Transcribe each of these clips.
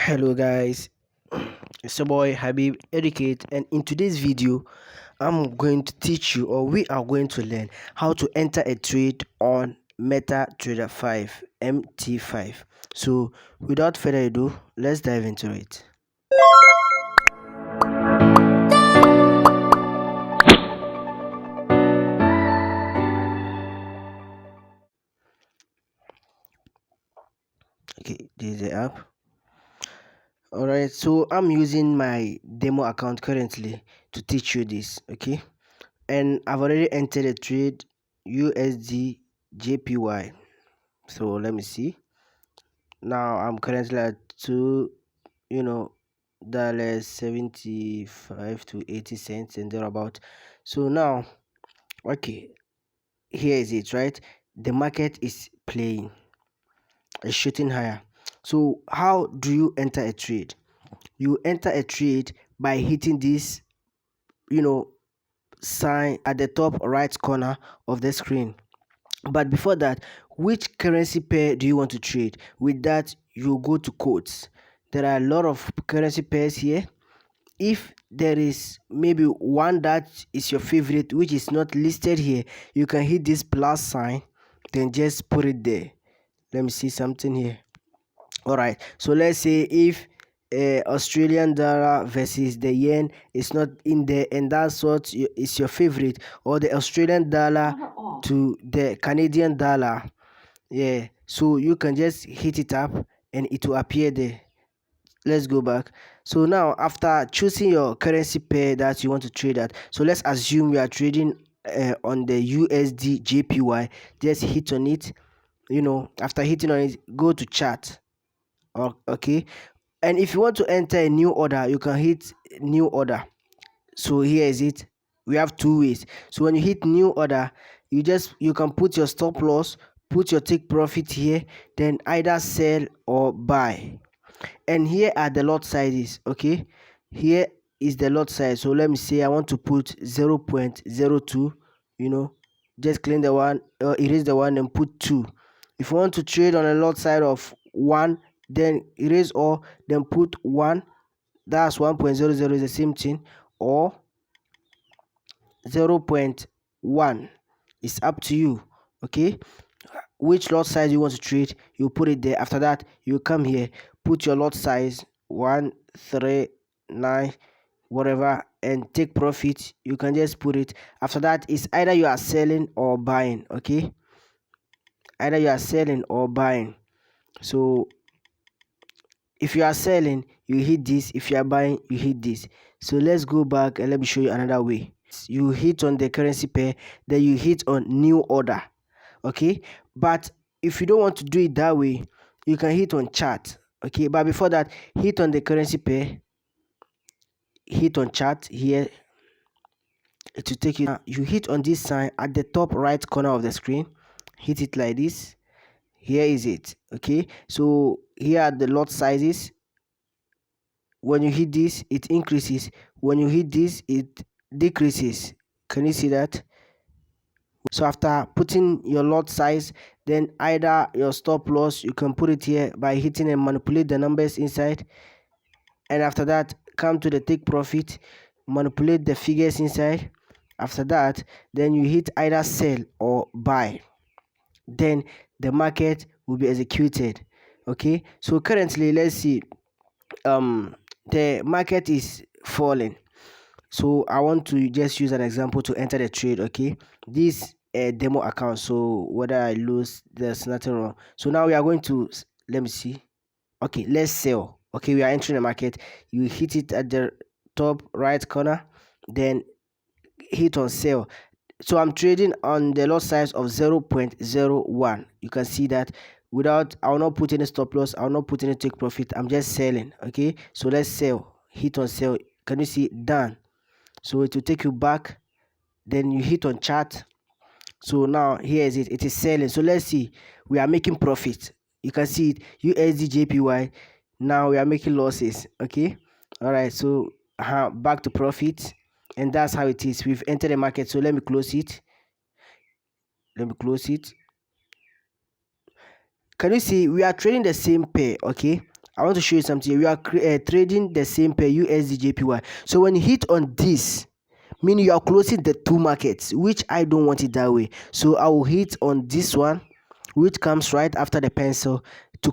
Hello guys, it's your boy Habib Educate, and in today's video I'm going to teach you, or we are going to learn how to enter a trade on Metadrader 5 MT5. So without further ado, let's dive into it. Okay, this is the app. Alright, so I'm using my demo account currently to teach you this. Okay, and I've already entered a trade USD JPY. So let me see. Now I'm currently at you know dollars 75 to 80 cents and thereabout. So now, okay, here is it, right? The market is playing, is shooting higher. So how do you enter a trade? You enter a trade by hitting this you know sign at the top right corner of the screen. But before that, which currency pair do you want to trade? With that, you go to codes. There are a lot of currency pairs here. If there is maybe one that is your favorite which is not listed here, you can hit this plus sign, then just put it there. Let me see something here. All right, so let's say if Australian dollar versus the yen is not in there, and that's what is your favorite, or the Australian dollar to the Canadian dollar, yeah, so you can just hit it up and it will appear there. Let's go back. So now, after choosing your currency pair that you want to trade at, so let's assume you are trading on the USD JPY. Just hit on it. After hitting on it, go to chart. Okay, and if you want to enter a new order, you can hit new order. So here is it. We have two ways. So when you hit new order, you can put your stop loss, put your take profit here, then either sell or buy. And here are the lot sizes. Okay, here is the lot size. So let me say I want to put 0.02. Just clean the one, erase the one and put 2. If you want to trade on a lot size of 1, then erase all, then put 1. That's 1.00 is the same thing, or 0.1. It's up to you. Okay, which lot size you want to trade, you put it there. After that, you come here, put your lot size 139 whatever, and take profit. You can just put it. After that, it's either you are selling or buying. Okay, either you are selling or buying. So if you are selling, you hit this. If you are buying, you hit this. So let's go back and let me show you another way. You hit on the currency pair, then you hit on new order. Okay, but if you don't want to do it that way, you can hit on chart. Okay, but before that, hit on the currency pair, hit on chart here. It will take you. You hit on this sign at the top right corner of the screen, hit it like this. Here is it. Okay, so here are the lot sizes. When you hit this, it increases. When you hit this, it decreases. Can you see that? So after putting your lot size, then either your stop loss, you can put it here by hitting and manipulate the numbers inside. And after that, come to the take profit, manipulate the figures inside. After that, then you hit either sell or buy. Then the market will be executed. Okay, so currently, let's see, the market is falling. So I want to just use an example to enter the trade. Okay, this demo account, so whether I lose, there's nothing wrong. So now we are going to, let me see. Okay, let's sell. Okay, we are entering the market. You hit it at the top right corner, then hit on sell. So I'm trading on the lot size of 0.01. You can see that. I will not put any stop loss, I will not put any take profit. I'm just selling. Okay, so let's sell. Hit on sell. Can you see? Done. So it will take you back, then you hit on chart. So now here is it. It is selling. So let's see, we are making profit. You can see it, USD JPY. Now we are making losses. Okay, all right, so back to profit. And that's how it is. We've entered the market. So let me close it. Can you see we are trading the same pair? Okay, I want to show you something. We are trading the same pair USD So when you hit on this, meaning you are closing the two markets, which I don't want it that way. So I will hit on this one, which comes right after the pencil, to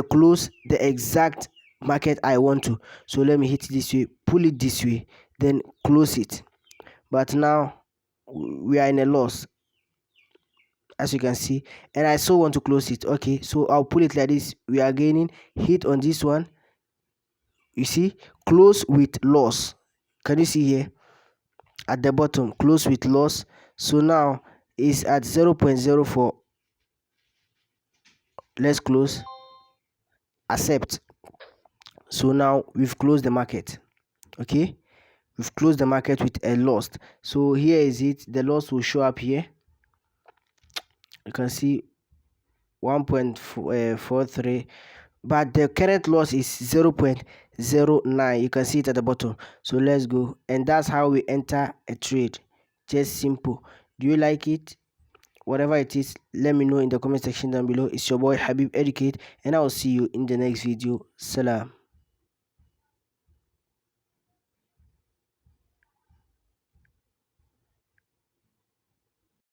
close the exact market I want to. So let me hit this way, pull it this way, then close it. But now we are in a loss, as you can see, and I so want to close it. Okay, so I'll pull it like this. We are gaining, hit on this one, you see, close with loss. Can you see here at the bottom, close with loss? So now it's at 0.04. Let's close, accept. So now we've closed the market. Okay, we've closed the market with a loss. So here is it, the loss will show up here. You can see 1.43, but the current loss is 0.09. You can see it at the bottom. So let's go, and that's how we enter a trade. Just simple. Do you like it? Whatever it is, let me know in the comment section down below. It's your boy Habib Educate, and I will see you in the next video. Salam.